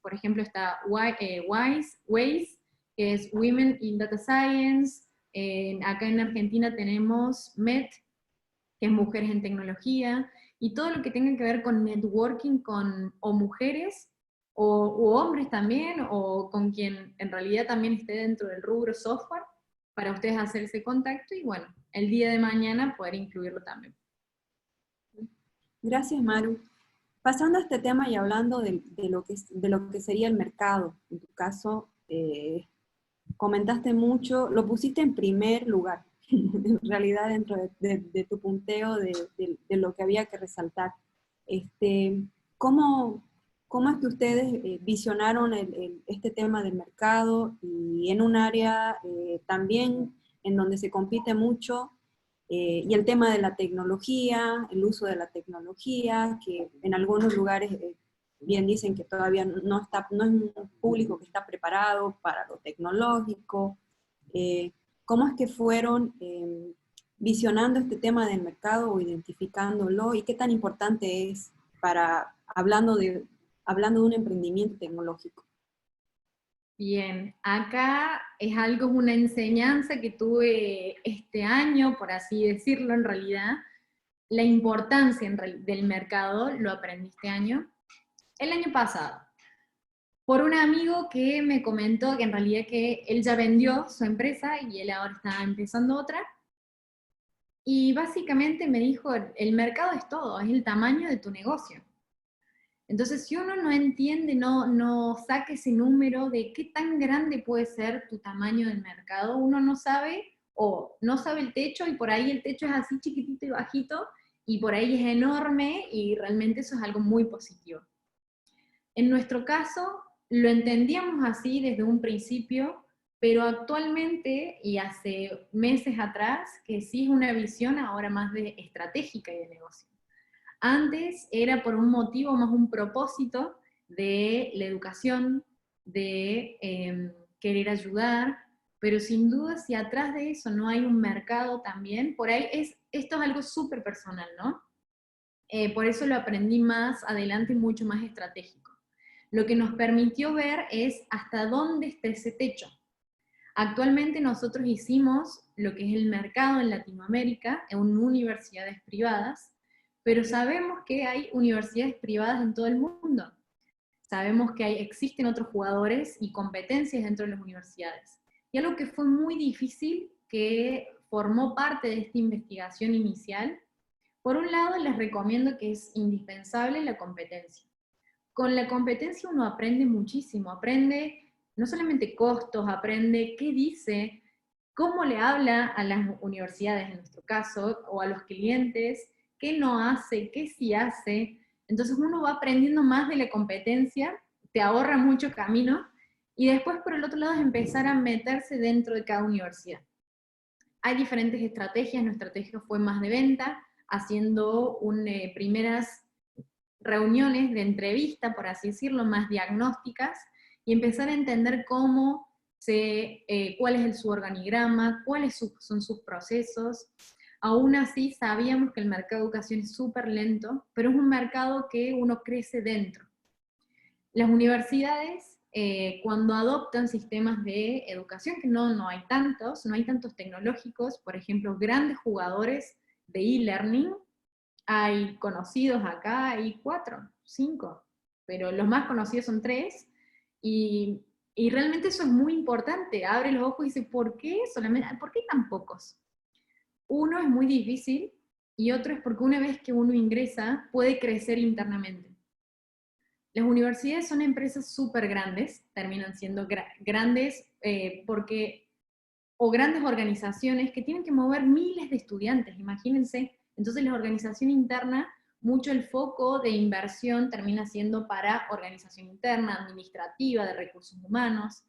por ejemplo, está WISE, que es Women in Data Science. Acá en Argentina tenemos MET, que es Mujeres en Tecnología, y todo lo que tenga que ver con networking o mujeres, u hombres también, o con quien en realidad también esté dentro del rubro software, para ustedes hacer ese contacto, y bueno, el día de mañana poder incluirlo también. Gracias, Maru. Pasando a este tema y hablando de lo que sería el mercado, en tu caso, comentaste mucho, lo pusiste en primer lugar, en realidad dentro de tu punteo de lo que había que resaltar. ¿Cómo ¿cómo es que ustedes visionaron este tema del mercado y en un área también en donde se compite mucho, y el tema de la tecnología, el uso de la tecnología, que en algunos lugares bien dicen que todavía no es un público que está preparado para lo tecnológico? ¿Cómo es que fueron visionando este tema del mercado o identificándolo, y qué tan importante es para, hablando de un emprendimiento tecnológico? Bien, acá es algo, una enseñanza que tuve este año, por así decirlo en realidad. La importancia del mercado lo aprendí este año. El año pasado, por un amigo que me comentó que en realidad que él ya vendió su empresa y él ahora está empezando otra. Y básicamente me dijo, el mercado es todo, es el tamaño de tu negocio. Entonces, si uno no entiende, no saca ese número de qué tan grande puede ser tu tamaño del mercado, uno no sabe, o no sabe el techo, y por ahí el techo es así chiquitito y bajito, y por ahí es enorme, y realmente eso es algo muy positivo. En nuestro caso, lo entendíamos así desde un principio, pero actualmente, y hace meses atrás, que sí es una visión ahora más de estratégica y de negocio. Antes era por un motivo, más un propósito de la educación, de querer ayudar, pero sin duda si atrás de eso no hay un mercado también, por ahí esto es algo súper personal, ¿no? Por eso lo aprendí más adelante, mucho más estratégico. Lo que nos permitió ver es hasta dónde está ese techo. Actualmente nosotros hicimos lo que es el mercado en Latinoamérica, en universidades privadas, pero sabemos que hay universidades privadas en todo el mundo. Sabemos que existen otros jugadores y competencias dentro de las universidades. Y algo que fue muy difícil, que formó parte de esta investigación inicial, por un lado les recomiendo que es indispensable la competencia. Con la competencia uno aprende muchísimo, aprende no solamente costos, aprende qué dice, cómo le habla a las universidades en nuestro caso, o a los clientes, qué no hace, qué sí hace. Entonces uno va aprendiendo más de la competencia, te ahorra mucho camino, y después por el otro lado es empezar a meterse dentro de cada universidad. Hay diferentes estrategias, nuestra estrategia fue más de venta, haciendo primeras reuniones de entrevista, por así decirlo, más diagnósticas, y empezar a entender cuál es su organigrama, cuáles son sus procesos. Aún así sabíamos que el mercado de educación es súper lento, pero es un mercado que uno crece dentro. Las universidades, cuando adoptan sistemas de educación, que no hay tantos tecnológicos, por ejemplo, grandes jugadores de e-learning, hay conocidos acá, hay 4, 5, pero los más conocidos son 3, y realmente eso es muy importante. Abre los ojos y dice, ¿por qué tan pocos? Uno, es muy difícil, y otro es porque una vez que uno ingresa, puede crecer internamente. Las universidades son empresas súper grandes, terminan siendo grandes o grandes organizaciones que tienen que mover miles de estudiantes, imagínense. Entonces la organización interna, mucho el foco de inversión termina siendo para organización interna, administrativa, de recursos humanos.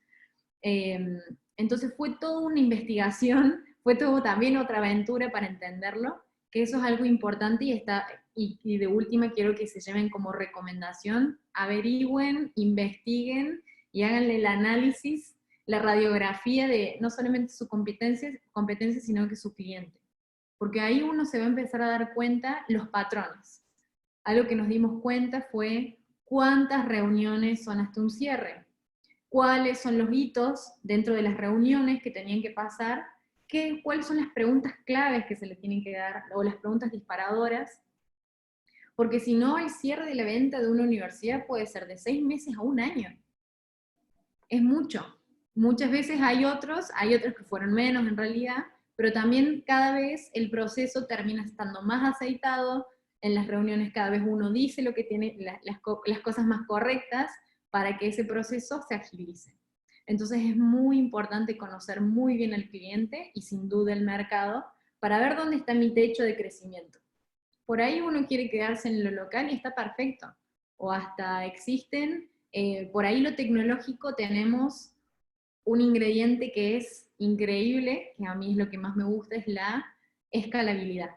Entonces fue toda una investigación, fue todo también otra aventura para entenderlo, que eso es algo importante, y de última quiero que se lleven como recomendación: averigüen, investiguen y háganle el análisis, la radiografía de no solamente su competencia, sino que su cliente. Porque ahí uno se va a empezar a dar cuenta los patrones. Algo que nos dimos cuenta fue cuántas reuniones son hasta un cierre, cuáles son los hitos dentro de las reuniones que tenían que pasar, cuáles son las preguntas claves que se le tienen que dar, o las preguntas disparadoras, porque si no, el cierre de la venta de una universidad puede ser de 6 meses a 1 año. Es mucho. Muchas veces hay otros que fueron menos en realidad, pero también cada vez el proceso termina estando más aceitado. En las reuniones cada vez uno dice lo que tiene, las cosas más correctas, para que ese proceso se agilice. Entonces es muy importante conocer muy bien al cliente y sin duda el mercado, para ver dónde está mi techo de crecimiento. Por ahí uno quiere quedarse en lo local y está perfecto, o hasta existen, por ahí lo tecnológico tenemos un ingrediente que es increíble, que a mí es lo que más me gusta, es la escalabilidad.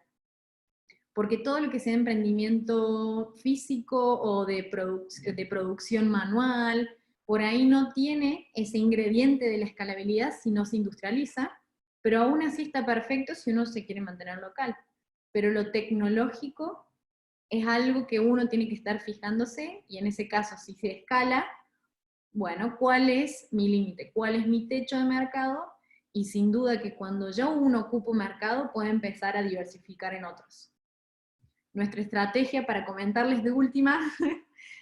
Porque todo lo que sea emprendimiento físico o de producción manual, por ahí no tiene ese ingrediente de la escalabilidad si no se industrializa, pero aún así está perfecto si uno se quiere mantener local. Pero lo tecnológico es algo que uno tiene que estar fijándose, y en ese caso, si se escala, bueno, ¿cuál es mi límite? ¿Cuál es mi techo de mercado? Y sin duda que cuando ya uno ocupa un mercado, puede empezar a diversificar en otros. Nuestra estrategia, para comentarles de última,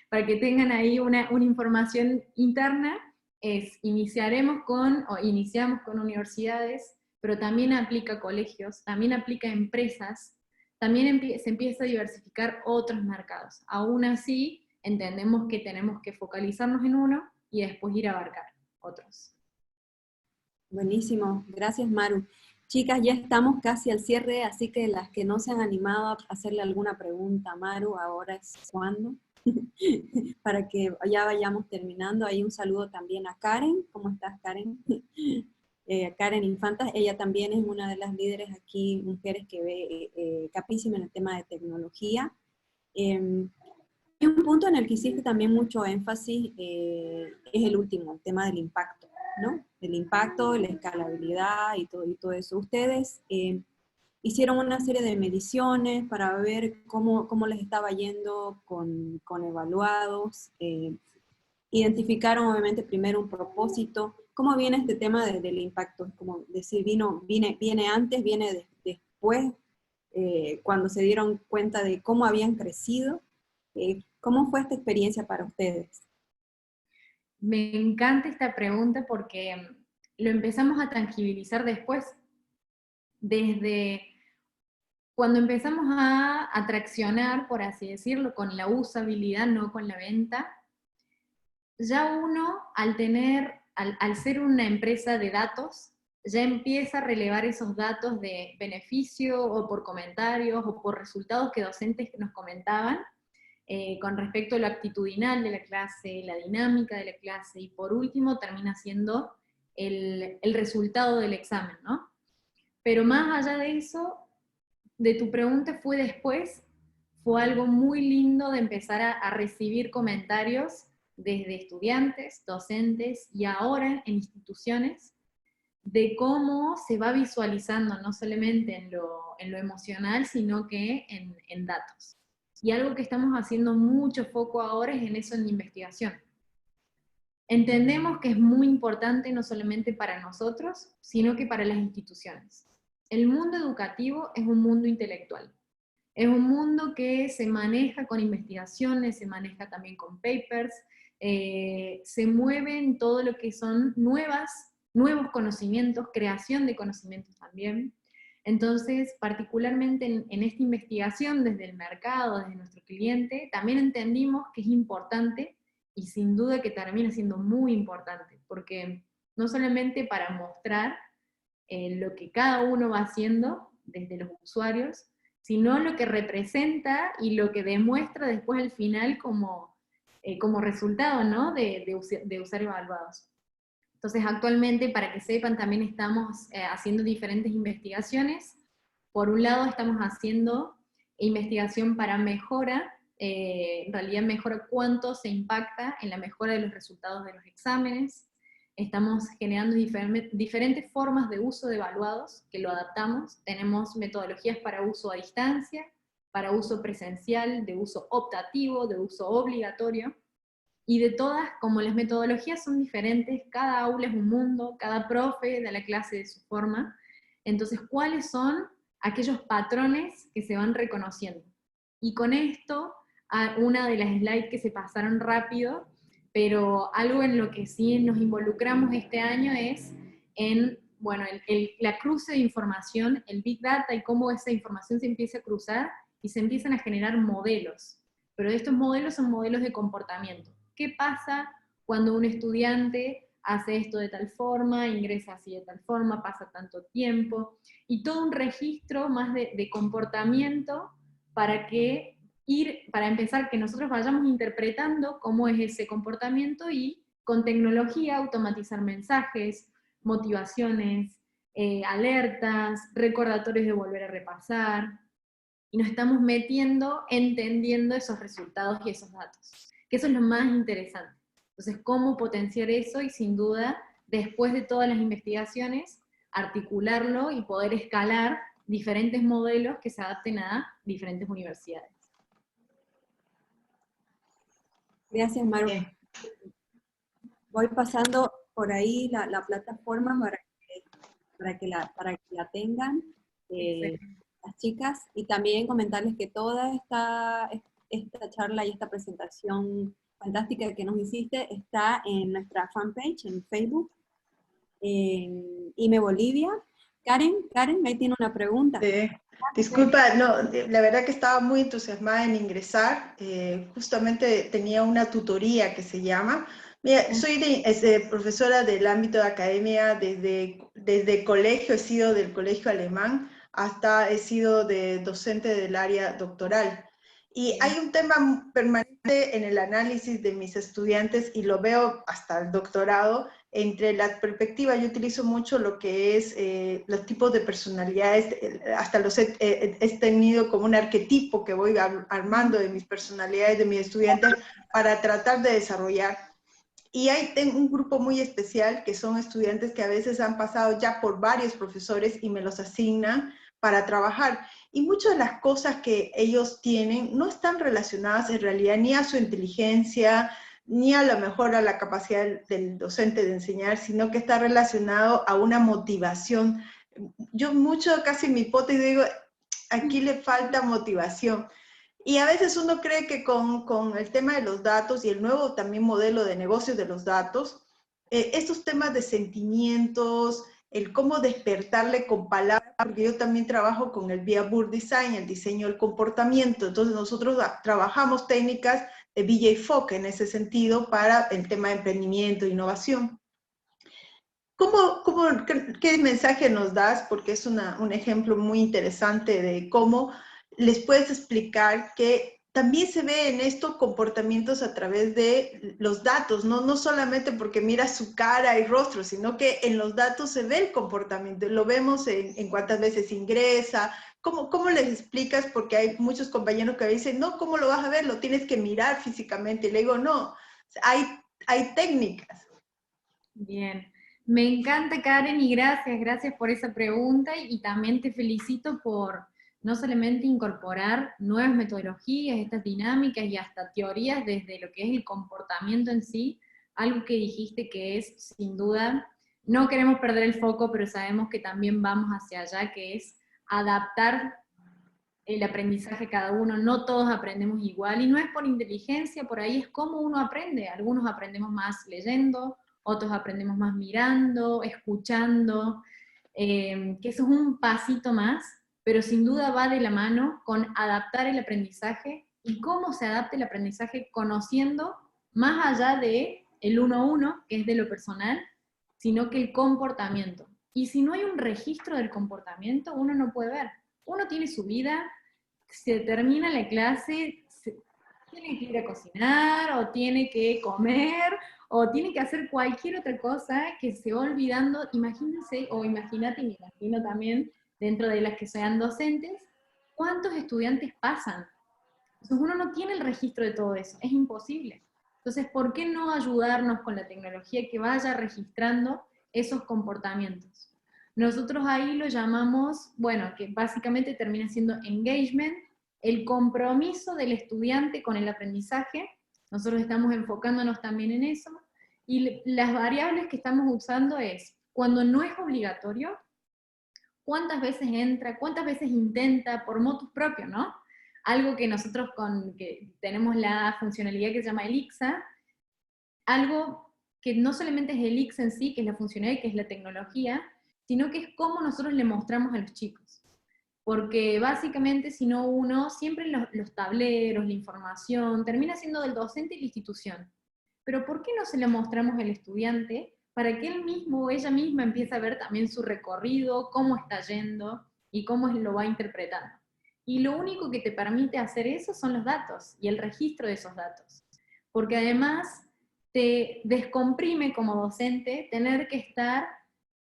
para que tengan ahí una información interna, es iniciamos con universidades, pero también aplica a colegios, también aplica a empresas, también se empieza a diversificar otros mercados. Aún así, entendemos que tenemos que focalizarnos en uno y después ir a abarcar otros. Buenísimo, gracias Maru. Chicas, ya estamos casi al cierre, así que las que no se han animado a hacerle alguna pregunta a Maru, ahora es cuando, para que ya vayamos terminando. Hay un saludo también a Karen. ¿Cómo estás, Karen? Karen Infantas, ella también es una de las líderes aquí, mujeres que ve capísima en el tema de tecnología. Hay un punto en el que hiciste también mucho énfasis, es el último, el tema del impacto, ¿no? El impacto, la escalabilidad y todo eso. Ustedes hicieron una serie de mediciones para ver cómo les estaba yendo con evaluados, identificaron obviamente primero un propósito. ¿Cómo viene este tema del impacto? Como decir, viene antes, viene después, cuando se dieron cuenta de cómo habían crecido. ¿Cómo fue esta experiencia para ustedes? Me encanta esta pregunta porque lo empezamos a tangibilizar después. Desde cuando empezamos a traccionar, por así decirlo, con la usabilidad, no con la venta, ya uno, al ser una empresa de datos, ya empieza a relevar esos datos de beneficio, o por comentarios, o por resultados que docentes nos comentaban, con respecto a lo actitudinal de la clase, la dinámica de la clase, y por último termina siendo el resultado del examen, ¿no? Pero más allá de eso, de tu pregunta fue después, fue algo muy lindo de empezar a recibir comentarios desde estudiantes, docentes y ahora en instituciones, de cómo se va visualizando no solamente en lo emocional, sino que en datos. Y algo que estamos haciendo mucho foco ahora es en eso, en la investigación. Entendemos que es muy importante no solamente para nosotros, sino que para las instituciones. El mundo educativo es un mundo intelectual. Es un mundo que se maneja con investigaciones, se maneja también con papers, se mueve en todo lo que son nuevos conocimientos, creación de conocimientos también. Entonces, particularmente en esta investigación desde el mercado, desde nuestro cliente, también entendimos que es importante, y sin duda que termina siendo muy importante, porque no solamente para mostrar lo que cada uno va haciendo desde los usuarios, sino lo que representa y lo que demuestra después al final como resultado, ¿no? de usar evaluados. Entonces actualmente, para que sepan, también estamos haciendo diferentes investigaciones. Por un lado estamos haciendo investigación para mejora, en realidad mejora cuánto se impacta en la mejora de los resultados de los exámenes. Estamos generando diferentes formas de uso de evaluados, que lo adaptamos. Tenemos metodologías para uso a distancia, para uso presencial, de uso optativo, de uso obligatorio. Y de todas, como las metodologías son diferentes, cada aula es un mundo, cada profe da la clase de su forma. Entonces, ¿cuáles son aquellos patrones que se van reconociendo? Y con esto, una de las slides que se pasaron rápido, pero algo en lo que sí nos involucramos este año es en, bueno, la cruce de información, el Big Data, y cómo esa información se empieza a cruzar y se empiezan a generar modelos. Pero estos modelos son modelos de comportamiento. ¿Qué pasa cuando un estudiante hace esto de tal forma, ingresa así de tal forma, pasa tanto tiempo? Y todo un registro más de comportamiento para que para empezar, que nosotros vayamos interpretando cómo es ese comportamiento y con tecnología automatizar mensajes, motivaciones, alertas, recordatorios de volver a repasar, y nos estamos metiendo, entendiendo esos resultados y esos datos, que eso es lo más interesante. Entonces, cómo potenciar eso y sin duda, después de todas las investigaciones, articularlo y poder escalar diferentes modelos que se adapten a diferentes universidades. Gracias, Maru. Bien. Voy pasando por ahí la plataforma para que la tengan las chicas, y también comentarles que toda esta charla y esta presentación fantástica que nos hiciste está en nuestra fanpage en Facebook, en IME Bolivia. Karen, ahí tiene una pregunta. Disculpa, no, la verdad que estaba muy entusiasmada en ingresar. Justamente tenía una tutoría que se llama. Mira, soy profesora del ámbito de academia desde colegio, he sido del colegio alemán, hasta he sido docente del área doctoral. Y hay un tema permanente en el análisis de mis estudiantes, y lo veo hasta el doctorado, entre la perspectiva. Yo utilizo mucho lo que es los tipos de personalidades, hasta los he tenido como un arquetipo que voy armando de mis personalidades, de mis estudiantes, para tratar de desarrollar. Y hay un grupo muy especial que son estudiantes que a veces han pasado ya por varios profesores y me los asignan para trabajar. Y muchas de las cosas que ellos tienen no están relacionadas en realidad ni a su inteligencia, ni a lo mejor a la capacidad del docente de enseñar, sino que está relacionado a una motivación. Yo casi mi hipótesis digo, aquí le falta motivación. Y a veces uno cree que con el tema de los datos y el nuevo también modelo de negocios de los datos, estos temas de sentimientos, el cómo despertarle con palabras, porque yo también trabajo con el Behavior Design, el diseño del comportamiento, entonces nosotros trabajamos técnicas de BJ-Fogg en ese sentido para el tema de emprendimiento e innovación. ¿Qué mensaje nos das? Porque es un ejemplo muy interesante de cómo les puedes explicar que también se ve en estos comportamientos a través de los datos, no solamente porque miras su cara y rostro, sino que en los datos se ve el comportamiento, lo vemos en cuántas veces ingresa. ¿Cómo les explicas? Porque hay muchos compañeros que dicen, no, ¿cómo lo vas a ver? Lo tienes que mirar físicamente. Y le digo, no, hay técnicas. Bien. Me encanta, Karen, y gracias por esa pregunta, y también te felicito por no solamente incorporar nuevas metodologías, estas dinámicas y hasta teorías desde lo que es el comportamiento en sí, algo que dijiste que es, sin duda, no queremos perder el foco, pero sabemos que también vamos hacia allá, que es adaptar el aprendizaje cada uno. No todos aprendemos igual, y no es por inteligencia, por ahí es cómo uno aprende. Algunos aprendemos más leyendo, otros aprendemos más mirando, escuchando, que eso es un pasito más, pero sin duda va de la mano con adaptar el aprendizaje, y cómo se adapta el aprendizaje conociendo más allá de el uno a uno, que es de lo personal, sino que el comportamiento. Y si no hay un registro del comportamiento, uno no puede ver. Uno tiene su vida, se termina la clase, tiene que ir a cocinar, o tiene que comer, o tiene que hacer cualquier otra cosa que se va olvidando. Imagínense, o imagínate, y me imagino también, dentro de las que sean docentes, ¿cuántos estudiantes pasan? Entonces uno no tiene el registro de todo eso, es imposible. Entonces, ¿por qué no ayudarnos con la tecnología que vaya registrando esos comportamientos? Nosotros ahí lo llamamos, bueno, que básicamente termina siendo engagement, el compromiso del estudiante con el aprendizaje. Nosotros estamos enfocándonos también en eso, y las variables que estamos usando es, cuando no es obligatorio, cuántas veces entra, cuántas veces intenta por motus propio, ¿no? Algo que nosotros que tenemos la funcionalidad que se llama Elixa, algo que no solamente es Elixa en sí, que es la funcionalidad, que es la tecnología, sino que es cómo nosotros le mostramos a los chicos. Porque básicamente, si no uno, siempre los tableros, la información, termina siendo del docente y la institución. Pero ¿por qué no se le mostramos al estudiante para que él mismo o ella misma empiece a ver también su recorrido, cómo está yendo y cómo lo va interpretando? Y lo único que te permite hacer eso son los datos y el registro de esos datos. Porque además te descomprime como docente tener que estar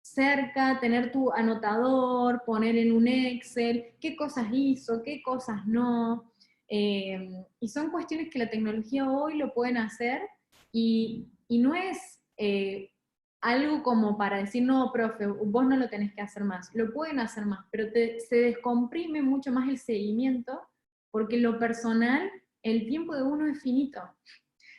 cerca, tener tu anotador, poner en un Excel qué cosas hizo, qué cosas no. Y son cuestiones que la tecnología hoy lo pueden hacer y no es algo como para decir, no, profe, vos no lo tenés que hacer más. Lo pueden hacer más, pero se descomprime mucho más el seguimiento, porque en lo personal, el tiempo de uno es finito.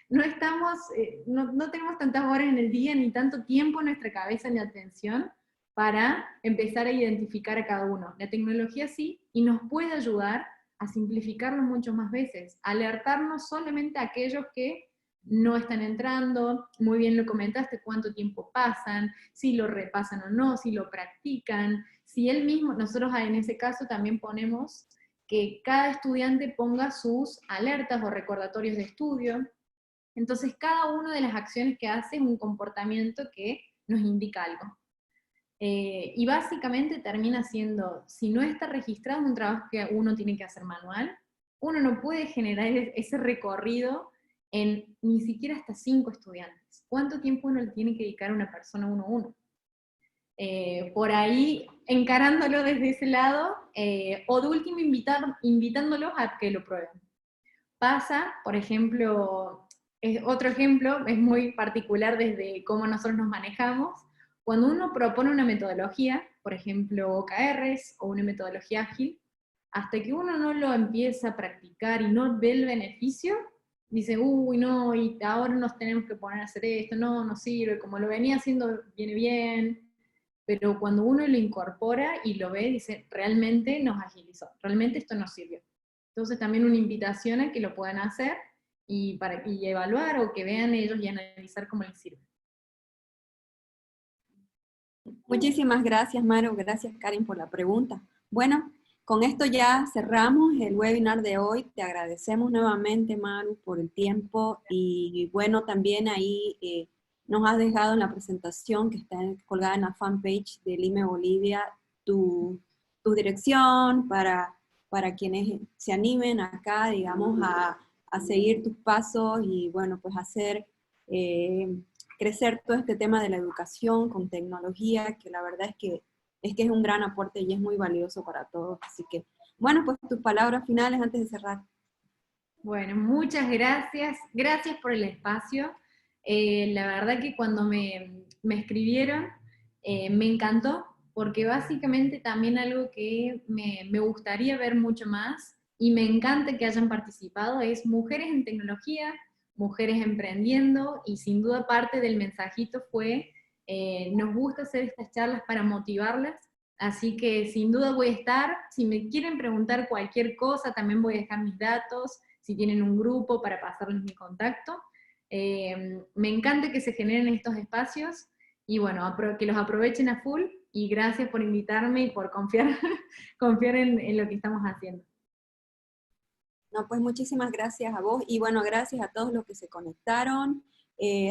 No estamos, no tenemos tantas horas en el día, ni tanto tiempo en nuestra cabeza, ni atención, para empezar a identificar a cada uno. La tecnología sí, y nos puede ayudar a simplificarlo mucho más veces, alertarnos solamente a aquellos que no están entrando, muy bien lo comentaste, cuánto tiempo pasan, si lo repasan o no, si lo practican, si él mismo, nosotros en ese caso también ponemos que cada estudiante ponga sus alertas o recordatorios de estudio. Entonces cada una de las acciones que hace es un comportamiento que nos indica algo. Y básicamente termina siendo, si no está registrado, un trabajo que uno tiene que hacer manual, uno no puede generar ese recorrido en ni siquiera hasta 5 estudiantes. ¿Cuánto tiempo uno le tiene que dedicar a una persona uno a uno? Por ahí, encarándolo desde ese lado, o de último invitándolos a que lo prueben. Pasa, por ejemplo, otro ejemplo, es muy particular desde cómo nosotros nos manejamos. Cuando uno propone una metodología, por ejemplo OKRs o una metodología ágil, hasta que uno no lo empieza a practicar y no ve el beneficio, dice, uy, no, y ahora nos tenemos que poner a hacer esto, no, no sirve, como lo venía haciendo viene bien, pero cuando uno lo incorpora y lo ve, dice, realmente nos agilizó, realmente esto nos sirvió. Entonces también una invitación a que lo puedan hacer y evaluar o que vean ellos y analizar cómo les sirve. Muchísimas gracias, Maru. Gracias, Karen, por la pregunta. Bueno, con esto ya cerramos el webinar de hoy. Te agradecemos nuevamente, Maru, por el tiempo. Y bueno, también ahí nos has dejado en la presentación que está colgada en la fanpage del IME Bolivia tu dirección para quienes se animen acá, digamos, a seguir tus pasos y, bueno, pues hacer crecer todo este tema de la educación con tecnología, que la verdad es que es un gran aporte y es muy valioso para todos. Así que, bueno, pues tus palabras finales antes de cerrar. Bueno, muchas gracias. Gracias por el espacio. La verdad que cuando me escribieron, me encantó, porque básicamente también algo que me gustaría ver mucho más, y me encanta que hayan participado, es mujeres en tecnología, mujeres emprendiendo, y sin duda parte del mensajito fue, nos gusta hacer estas charlas para motivarlas, así que sin duda voy a estar. Si me quieren preguntar cualquier cosa, también voy a dejar mis datos, si tienen un grupo para pasarles mi contacto. Me encanta que se generen estos espacios, y bueno, que los aprovechen a full, y gracias por invitarme y por confiar en lo que estamos haciendo. No, pues muchísimas gracias a vos, y bueno, gracias a todos los que se conectaron.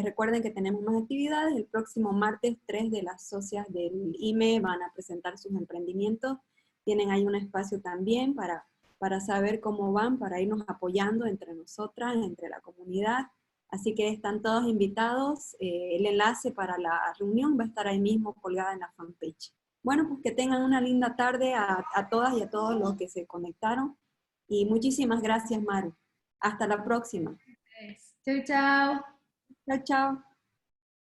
Recuerden que tenemos más actividades. El próximo martes 3 de las socias del IME van a presentar sus emprendimientos. Tienen ahí un espacio también para saber cómo van, para irnos apoyando entre nosotras, entre la comunidad. Así que están todos invitados. El enlace para la reunión va a estar ahí mismo colgada en la fanpage. Bueno, pues que tengan una linda tarde a todas y a todos los que se conectaron. Y muchísimas gracias, Maru. Hasta la próxima. Chau, chau. Chao, chao.